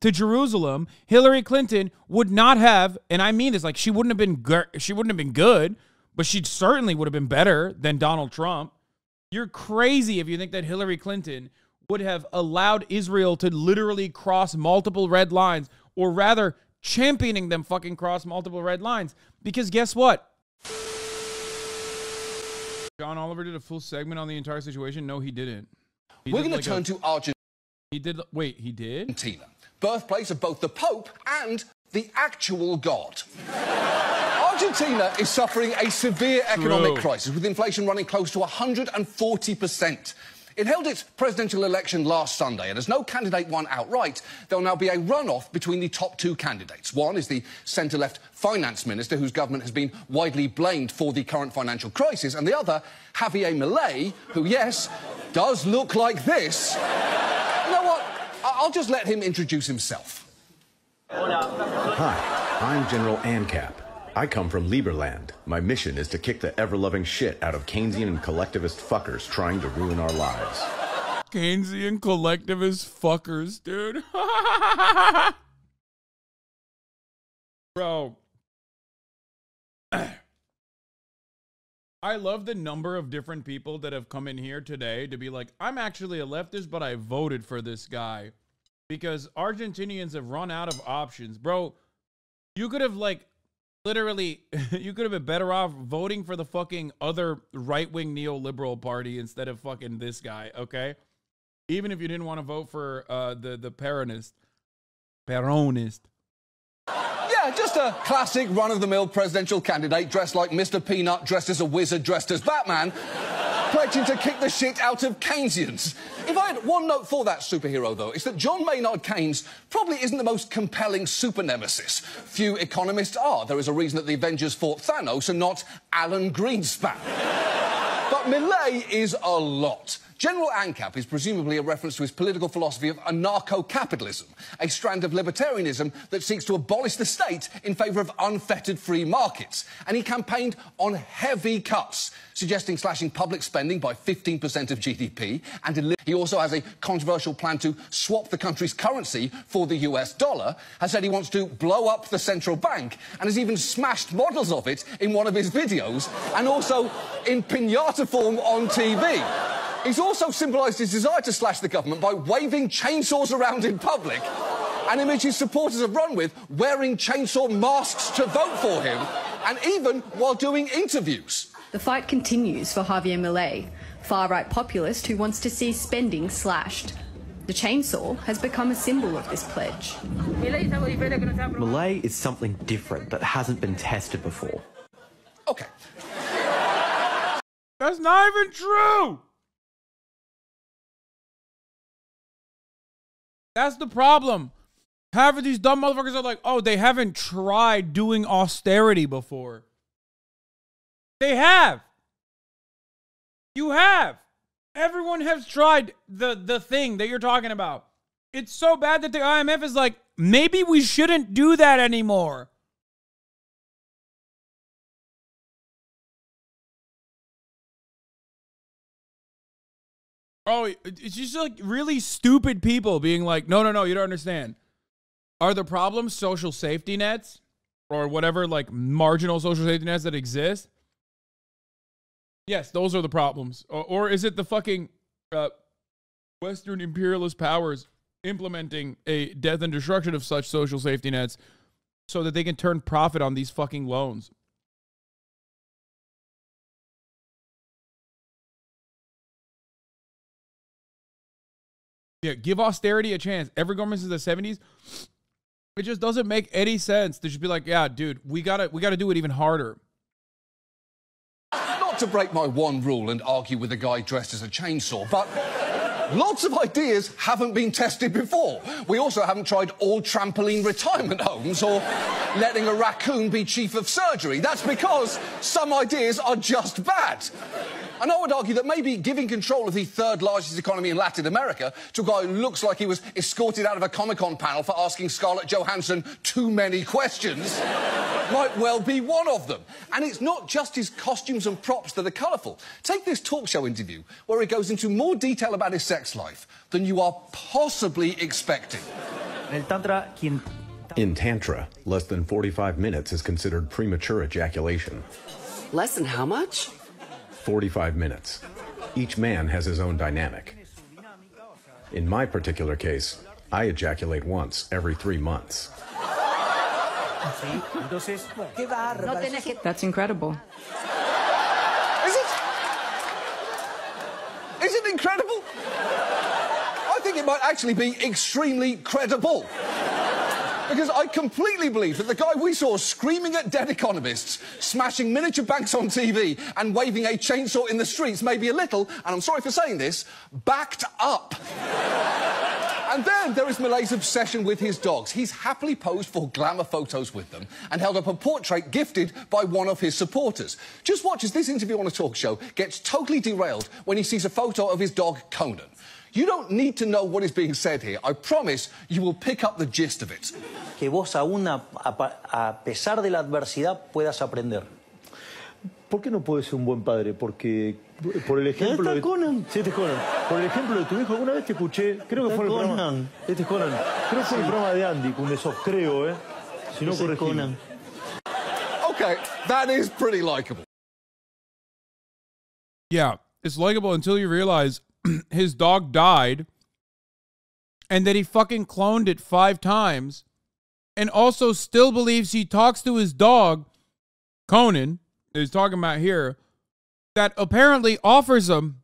to Jerusalem, Hillary Clinton would not have, and I mean this, like she wouldn't have been good, but she certainly would have been better than Donald Trump. You're crazy if you think that Hillary Clinton would have allowed Israel to literally cross multiple red lines, or rather championing them fucking cross multiple red lines. Because guess what? John Oliver did a full segment on the entire situation. No, he didn't. We're going to turn to Argentina. He did. Wait, he did? Argentina, birthplace of both the Pope and the actual God. Argentina is suffering a severe economic crisis, with inflation running close to 140%. It held its presidential election last Sunday, and as no candidate won outright, there'll now be a runoff between the top two candidates. One is the centre-left finance minister, whose government has been widely blamed for the current financial crisis, and the other, Javier Milei, who, yes, does look like this. You know what? I'll just let him introduce himself. Hi, I'm General ANCAP. I come from Lieberland. My mission is to kick the ever-loving shit out of Keynesian and collectivist fuckers trying to ruin our lives. Keynesian collectivist fuckers, dude. Bro. I love the number of different people that have come in here today to be like, I'm actually a leftist, but I voted for this guy. Because Argentinians have run out of options. Bro, you could have, like, literally, you could have been better off voting for the fucking other right-wing neoliberal party instead of fucking this guy, okay? Even if you didn't want to vote for the Peronist. Yeah, just a classic run-of-the-mill presidential candidate dressed like Mr. Peanut, dressed as a wizard, dressed as Batman, pledging to kick the shit out of Keynesians. If I had one note for that superhero, though, it's that John Maynard Keynes probably isn't the most compelling super nemesis. Few economists are. There is a reason that the Avengers fought Thanos and not Alan Greenspan. But Milei is a lot. General ANCAP is presumably a reference to his political philosophy of anarcho-capitalism, a strand of libertarianism that seeks to abolish the state in favour of unfettered free markets. And he campaigned on heavy cuts, suggesting slashing public spending by 15% of GDP. And he also has a controversial plan to swap the country's currency for the US dollar, has said he wants to blow up the central bank, and has even smashed models of it in one of his videos, and also in piñata form on TV. He's also symbolised his desire to slash the government by waving chainsaws around in public, an image his supporters have run with, wearing chainsaw masks to vote for him, and even while doing interviews. The fight continues for Javier Milei, far-right populist who wants to see spending slashed. The chainsaw has become a symbol of this pledge. Milei is something different that hasn't been tested before. OK. That's not even true! That's the problem. Half of these dumb motherfuckers are like, oh, they haven't tried doing austerity before. They have. You have. Everyone has tried the thing that you're talking about. It's so bad that the IMF is like, maybe we shouldn't do that anymore. Oh, it's just like really stupid people being like, no, you don't understand. Are the problems social safety nets or whatever, like marginal social safety nets that exist? Yes, those are the problems. Or is it the fucking Western imperialist powers implementing a death and destruction of such social safety nets so that they can turn profit on these fucking loans? Yeah, give austerity a chance. Every government since the 70s, it just doesn't make any sense to just be like, yeah, dude, we gotta do it even harder. Not to break my one rule and argue with a guy dressed as a chainsaw, but lots of ideas haven't been tested before. We also haven't tried all trampoline retirement homes or letting a raccoon be chief of surgery. That's because some ideas are just bad. And I would argue that maybe giving control of the third largest economy in Latin America to a guy who looks like he was escorted out of a Comic-Con panel for asking Scarlett Johansson too many questions might well be one of them. And it's not just his costumes and props that are colourful. Take this talk show interview where he goes into more detail about his sex life than you are possibly expecting. In Tantra, less than 45 minutes is considered premature ejaculation. Less than how much? 45 minutes. Each man has his own dynamic. In my particular case, I ejaculate once every 3 months. That's incredible. Is it incredible? I think it might actually be extremely credible. Because I completely believe that the guy we saw screaming at dead economists, smashing miniature banks on TV, and waving a chainsaw in the streets may be a little, and I'm sorry for saying this, backed up. And then there is Milei's obsession with his dogs. He's happily posed for glamour photos with them and held up a portrait gifted by one of his supporters. Just watch as this interview on a talk show gets totally derailed when he sees a photo of his dog, Conan. You don't need to know what is being said here. I promise you will pick up the gist of it. Que vos aún a pesar de la adversidad puedas aprender. ¿Por qué no puedes ser un buen padre? Porque por el ejemplo de Conan. Sí, este es Conan. Por el ejemplo de tu hijo, alguna vez te escuché, creo que fue el programa. Este es Conan. Creo que fue el programa de Andy, con esos creo, si no corregime. Okay, that is pretty likable. Yeah, it's likable until you realize his dog died and that he fucking cloned it 5 times and also still believes he talks to his dog, Conan, that he's talking about here, that apparently offers him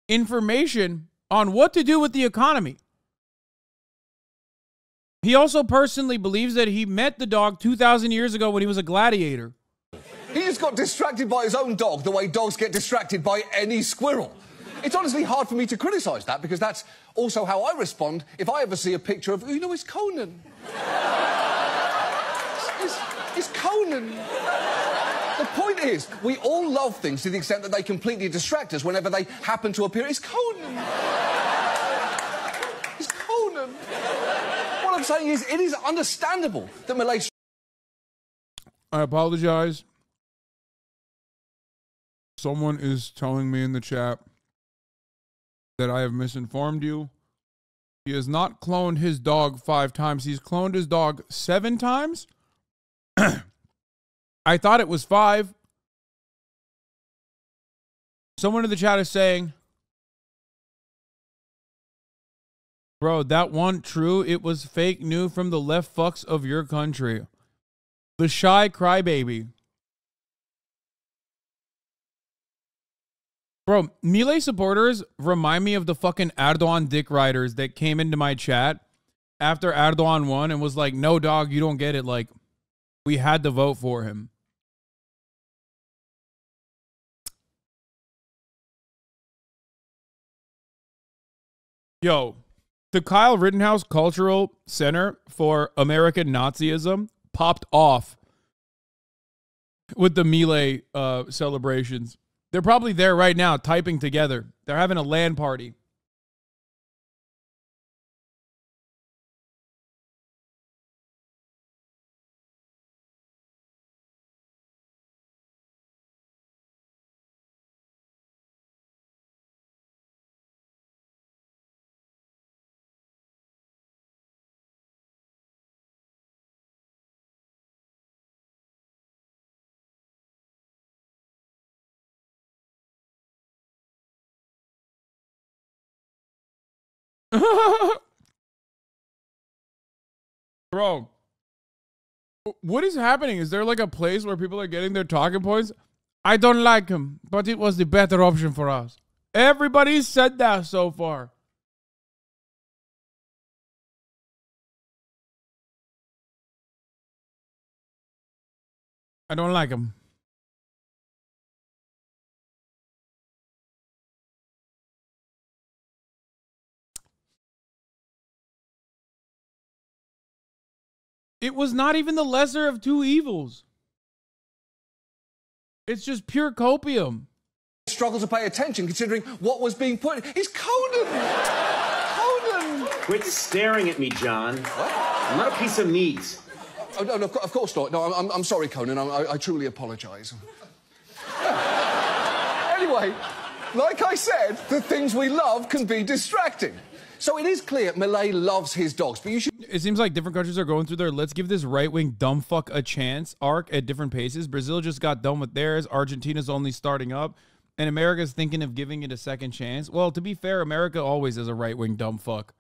information on what to do with the economy. He also personally believes that he met the dog 2,000 years ago when he was a gladiator. He just got distracted by his own dog the way dogs get distracted by any squirrel. It's honestly hard for me to criticise that because that's also how I respond if I ever see a picture of, you know, it's Conan. It's Conan. The point is, we all love things to the extent that they completely distract us whenever they happen to appear. It's Conan. It's Conan. What I'm saying is, it is understandable that Milei... I apologize. Someone is telling me in the chat that I have misinformed you. He has not cloned his dog 5 times. He's cloned his dog 7 times. I thought it was 5. Someone in the chat is saying, bro, that one true. It was fake news from the left fucks of your country. The shy crybaby. Bro, Milei supporters remind me of the fucking Erdogan dick riders that came into my chat after Erdogan won and was like, no, dog, you don't get it. Like, we had to vote for him. Yo, the Kyle Rittenhouse Cultural Center for American Nazism popped off with the Milei celebrations. They're probably there right now typing together. They're having a LAN party. Bro, what is happening? Is there like a place where people are getting their talking points? I don't like him, but it was the better option for us. Everybody said that so far. I don't like him. It was not even the lesser of 2 evils. It's just pure copium. Struggle to pay attention considering what was being put... It's Conan! Conan! Quit staring at me, John. What? I'm not a piece of meat. Oh, no, of course not. No, I'm sorry, Conan. I truly apologise. Anyway, like I said, the things we love can be distracting. So it is clear Milei loves his dogs, but you should... It seems like different countries are going through their let's give this right-wing dumb fuck a chance arc at different paces. Brazil just got done with theirs. Argentina's only starting up. And America's thinking of giving it a second chance. Well, to be fair, America always is a right-wing dumb fuck.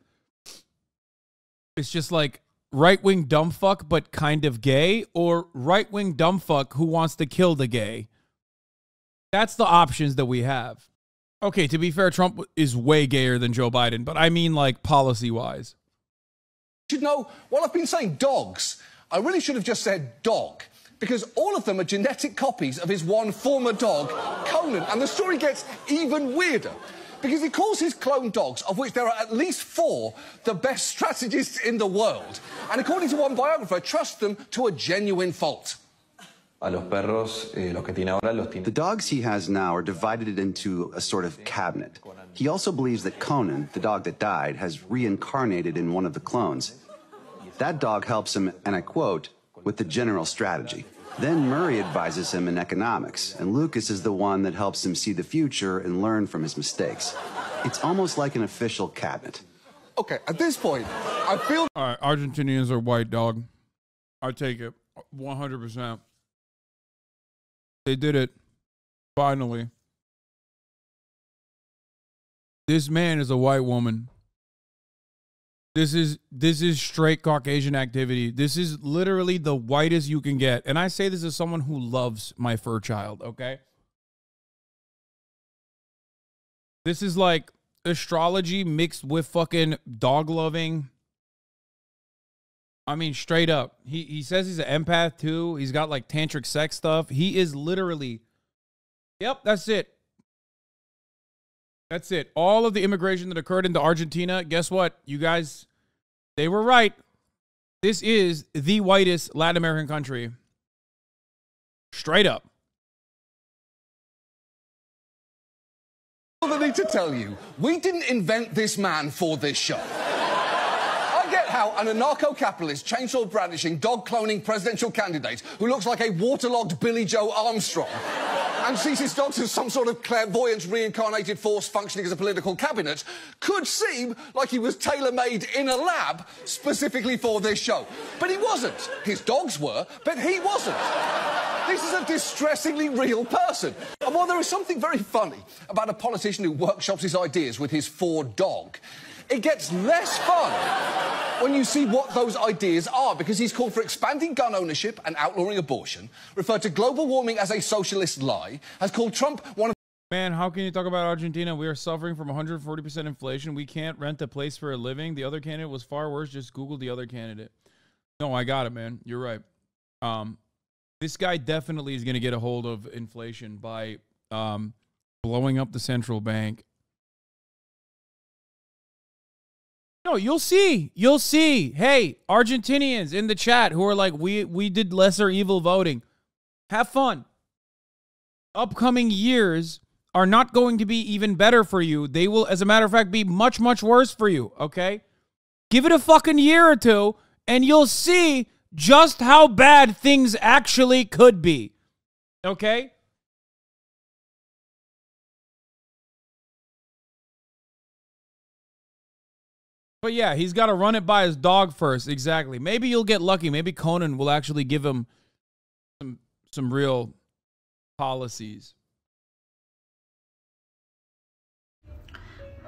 It's just like right-wing dumb fuck, but kind of gay, or right-wing dumb fuck who wants to kill the gay. That's the options that we have. Okay, to be fair, Trump is way gayer than Joe Biden, but I mean like policy-wise. You should know, while I've been saying dogs, I really should have just said dog, because all of them are genetic copies of his one former dog, Conan, and the story gets even weirder, because he calls his clone dogs, of which there are at least 4, the best strategists in the world, and according to one biographer, trusts them to a genuine fault. The dogs he has now are divided into a sort of cabinet. He also believes that Conan, the dog that died, has reincarnated in one of the clones. That dog helps him, and I quote, with the general strategy. Then Murray advises him in economics, and Lucas is the one that helps him see the future and learn from his mistakes. It's almost like an official cabinet. Okay, at this point, I feel... All right, Argentinians are white, dog. I take it 100%. They did it. Finally. This man is a white woman. This is straight Caucasian activity. This is literally the whitest you can get. And I say this as someone who loves my fur child, okay? This is like astrology mixed with fucking dog loving. I mean, straight up. He says he's an empath too. He's got like tantric sex stuff. He is literally, yep, that's it. That's it. All of the immigration that occurred into Argentina, guess what? You guys, they were right. This is the whitest Latin American country. Straight up. I need to tell you, we didn't invent this man for this show. I get how an anarcho-capitalist, chainsaw-brandishing, dog-cloning presidential candidate who looks like a waterlogged Billy Joe Armstrong and sees his dogs as some sort of clairvoyant reincarnated force functioning as a political cabinet could seem like he was tailor-made in a lab specifically for this show. But he wasn't. His dogs were, but he wasn't. This is a distressingly real person. And while there is something very funny about a politician who workshops his ideas with his Ford dog, it gets less fun when you see what those ideas are, because he's called for expanding gun ownership and outlawing abortion, referred to global warming as a socialist lie, has called Trump one of... Man, how can you talk about Argentina? We are suffering from 140% inflation. We can't rent a place for a living. The other candidate was far worse. Just Google the other candidate. No, I got it, man. You're right. This guy definitely is going to get a hold of inflation by blowing up the central bank. No, you'll see. You'll see. Hey, Argentinians in the chat who are like, we did lesser evil voting. Have fun. Upcoming years are not going to be even better for you. They will, as a matter of fact, be much, much worse for you, okay? Give it a fucking year or two, and you'll see just how bad things actually could be, okay? But yeah, he's got to run it by his dog first. Exactly. Maybe you'll get lucky. Maybe Conan will actually give him some real policies.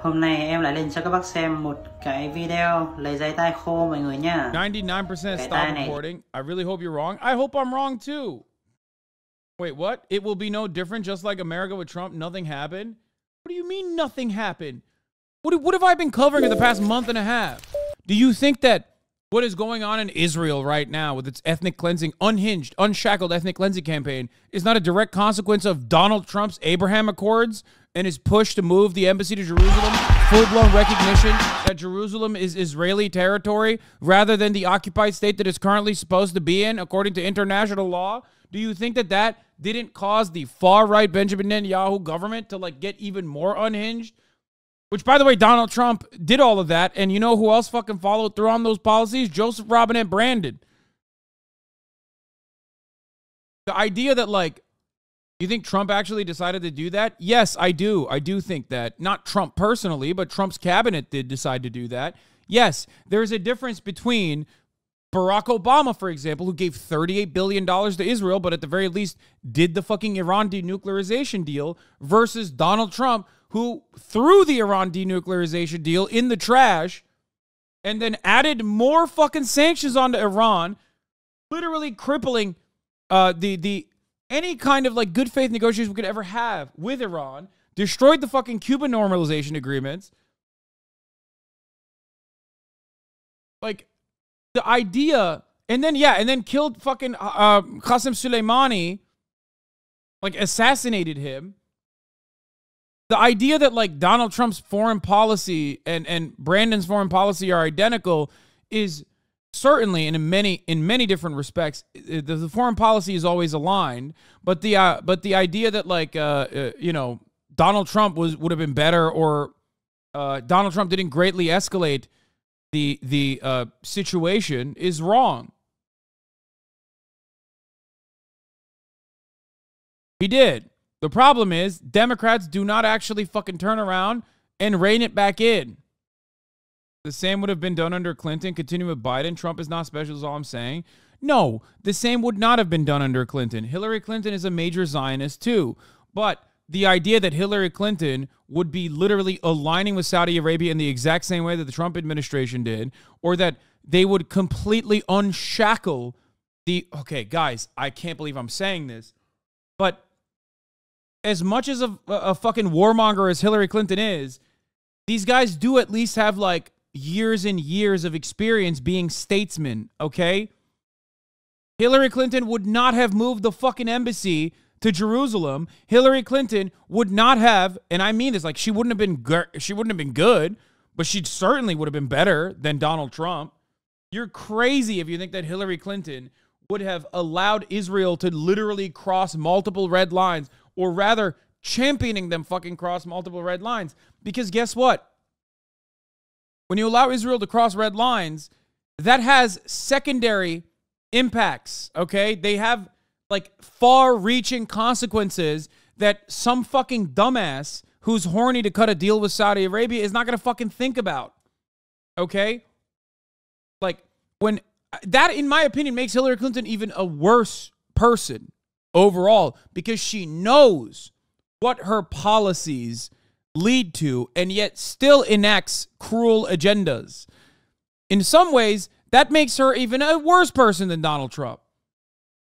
Hôm nay em lại lên cho các bác xem một cái video lấy giấy tai khô mọi người nhá. 99% stop recording. I really hope you're wrong. I hope I'm wrong too. Wait, what? It will be no different, just like America with Trump. Nothing happened. What do you mean nothing happened? What have I been covering in the past month and a half? Do you think that what is going on in Israel right now with its ethnic cleansing, unhinged, unshackled ethnic cleansing campaign is not a direct consequence of Donald Trump's Abraham Accords and his push to move the embassy to Jerusalem, full-blown recognition that Jerusalem is Israeli territory rather than the occupied state that it's currently supposed to be in according to international law? Do you think that that didn't cause the far-right Benjamin Netanyahu government to like get even more unhinged? Which, by the way, Donald Trump did all of that, and you know who else fucking followed through on those policies? Joseph Robinette Brandon. The idea that, like, You think Trump actually decided to do that? Yes, I do. I do think that. Not Trump personally, but Trump's cabinet did decide to do that. Yes, there's a difference between Barack Obama, for example, who gave $38 billion to Israel, but at the very least did the fucking Iran denuclearization deal, versus Donald Trump, who threw the Iran denuclearization deal in the trash and then added more fucking sanctions onto Iran, literally crippling any kind of like good faith negotiations we could ever have with Iran, destroyed the fucking Cuban normalization agreements. Like the idea, and then killed fucking Qasem Soleimani, like assassinated him. The idea that like Donald Trump's foreign policy and Brandon's foreign policy are identical is certainly, and in many different respects, the foreign policy is always aligned. But the idea that like Donald Trump would have been better, or Donald Trump didn't greatly escalate the situation is wrong. He did. The problem is Democrats do not actually fucking turn around and rein it back in. The same would have been done under Clinton. Continue with Biden. Trump is not special is all I'm saying. No, the same would not have been done under Clinton. Hillary Clinton is a major Zionist too. But the idea that Hillary Clinton would be literally aligning with Saudi Arabia in the exact same way that the Trump administration did, or that they would completely unshackle okay, guys, I can't believe I'm saying this, but as much as a fucking warmonger as Hillary Clinton is, these guys do at least have like years and years of experience being statesmen, okay? Hillary Clinton would not have moved the fucking embassy to Jerusalem. Hillary Clinton would not have, and I mean this, like she wouldn't have been good, but she certainly would have been better than Donald Trump. You're crazy if you think that Hillary Clinton would have allowed Israel to literally cross multiple red lines, or rather championing them fucking cross multiple red lines. Because guess what? When you allow Israel to cross red lines, that has secondary impacts, okay? They have like far-reaching consequences that some fucking dumbass who's horny to cut a deal with Saudi Arabia is not going to fucking think about, okay? Like, when that, in my opinion, makes Hillary Clinton even a worse person overall, because she knows what her policies lead to and yet still enacts cruel agendas. In some ways, that makes her even a worse person than Donald Trump.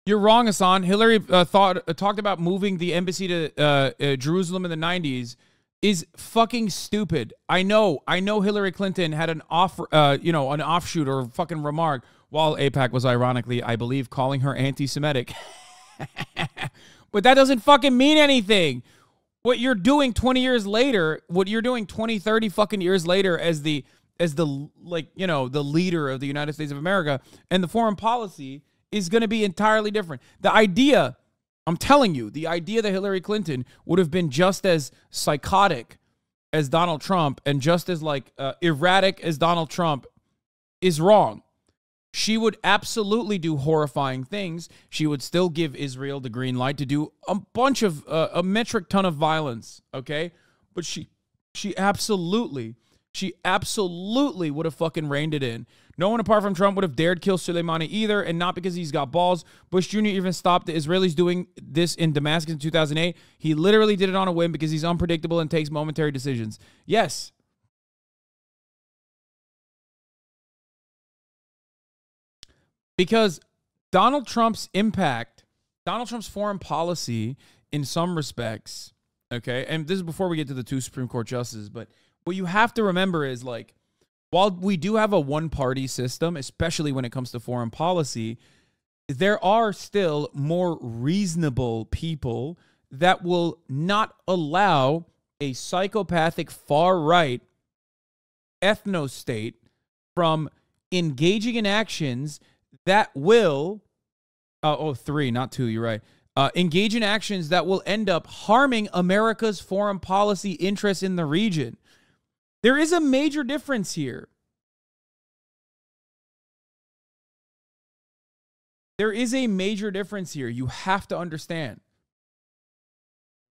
You're wrong, Hasan. Hillary talked about moving the embassy to Jerusalem in the 90s is fucking stupid. I know Hillary Clinton had an offshoot or fucking remark while AIPAC was ironically, I believe, calling her anti-Semitic. But that doesn't fucking mean anything. What you're doing 20 years later, what you're doing 20, 30 fucking years later as the leader of the United States of America and the foreign policy is going to be entirely different. The idea, I'm telling you, the idea that Hillary Clinton would have been just as psychotic as Donald Trump and just as erratic as Donald Trump is wrong. She would absolutely do horrifying things. She would still give Israel the green light to do a bunch of, a metric ton of violence, okay? But she absolutely would have fucking reined it in. No one apart from Trump would have dared kill Soleimani either, and not because he's got balls. Bush Jr. even stopped the Israelis doing this in Damascus in 2008. He literally did it on a whim because he's unpredictable and takes momentary decisions. Yes. Because Donald Trump's impact, Donald Trump's foreign policy in some respects, okay, and this is before we get to the two Supreme Court justices, but what you have to remember is, like, while we do have a one-party system, especially when it comes to foreign policy, there are still more reasonable people that will not allow a psychopathic far-right ethno-state from engaging in actions that will, three, not two, you're right, engage in actions that will end up harming America's foreign policy interests in the region. There is a major difference here. There is a major difference here. You have to understand.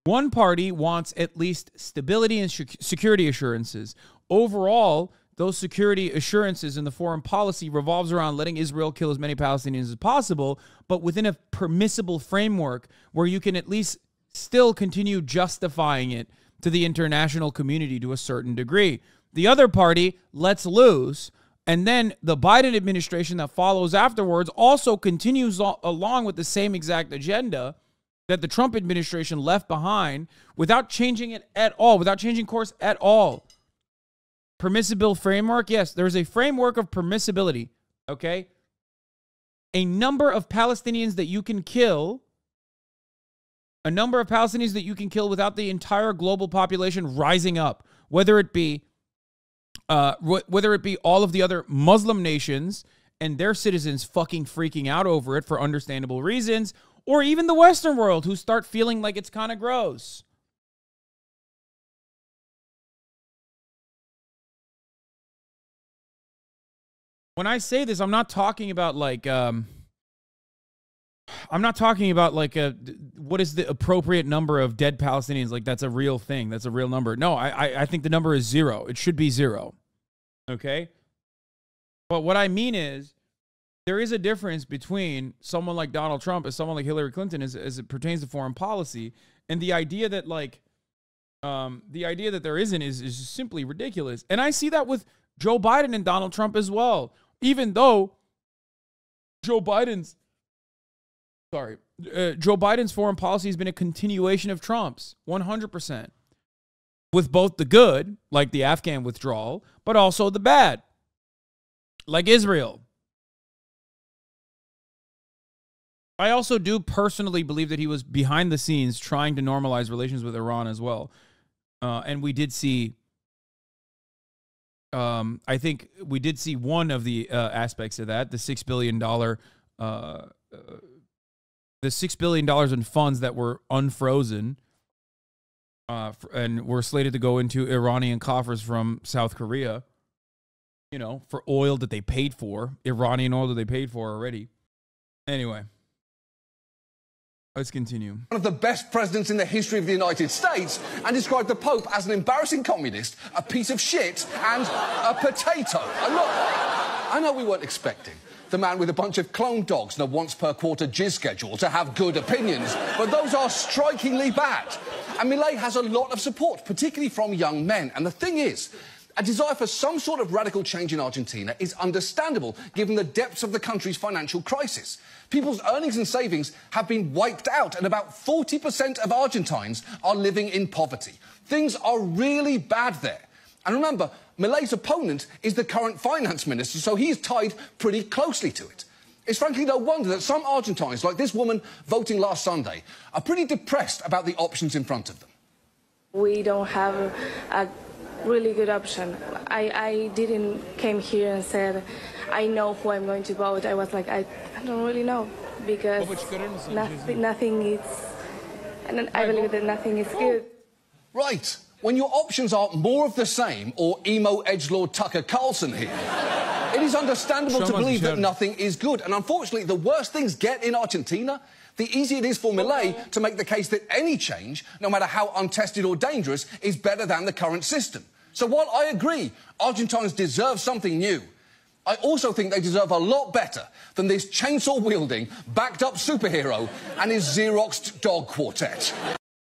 One party wants at least stability and security assurances. Overall, those security assurances in the foreign policy revolves around letting Israel kill as many Palestinians as possible, but within a permissible framework where you can at least still continue justifying it to the international community to a certain degree. The other party lets loose, and then the Biden administration that follows afterwards also continues along with the same exact agenda that the Trump administration left behind without changing it at all, without changing course at all. Permissible framework? Yes, there's a framework of permissibility, okay? A number of Palestinians that you can kill, without the entire global population rising up, whether it be all of the other Muslim nations and their citizens fucking freaking out over it for understandable reasons, or even the Western world who start feeling like it's kind of gross. When I say this, I'm not talking about like, what is the appropriate number of dead Palestinians? Like, that's a real thing. That's a real number. No, I think the number is 0. It should be 0. Okay? But what I mean is, there is a difference between someone like Donald Trump and someone like Hillary Clinton as it pertains to foreign policy. And the idea that there isn't is simply ridiculous. And I see that with Joe Biden and Donald Trump as well. Even though Joe Biden's foreign policy has been a continuation of Trump's, 100%. With both the good, like the Afghan withdrawal, but also the bad, like Israel. I also do personally believe that he was behind the scenes trying to normalize relations with Iran as well. And we did see, I think we did see one of the aspects of that, the $6 billion, the $6 billion in funds that were unfrozen and were slated to go into Iranian coffers from South Korea, you know, for oil that they paid for, Iranian oil that they paid for already. Anyway. Let's continue. One of the best presidents in the history of the United States, and described the Pope as an embarrassing communist, a piece of shit, and a potato. I know we weren't expecting the man with a bunch of clone dogs and a once-per-quarter jizz schedule to have good opinions, but those are strikingly bad. And Milei has a lot of support, particularly from young men. And the thing is, a desire for some sort of radical change in Argentina is understandable, given the depths of the country's financial crisis. People's earnings and savings have been wiped out, and about 40% of Argentines are living in poverty. Things are really bad there. And remember, Milei's opponent is the current finance minister, so he's tied pretty closely to it. It's frankly no wonder that some Argentines, like this woman voting last Sunday, are pretty depressed about the options in front of them. We don't have a really good option. I didn't came here and said, I know who I'm going to vote. I was like, I don't really know, because nothing is, and I believe that nothing is good. Right. When your options are more of the same or emo edgelord Tucker Carlson here, it is understandable to believe that nothing is good. And unfortunately, the worse things get in Argentina, the easier it is for Milei to make the case that any change, no matter how untested or dangerous, is better than the current system. So while I agree Argentines deserve something new, I also think they deserve a lot better than this chainsaw-wielding, backed-up superhero and his Xeroxed dog quartet.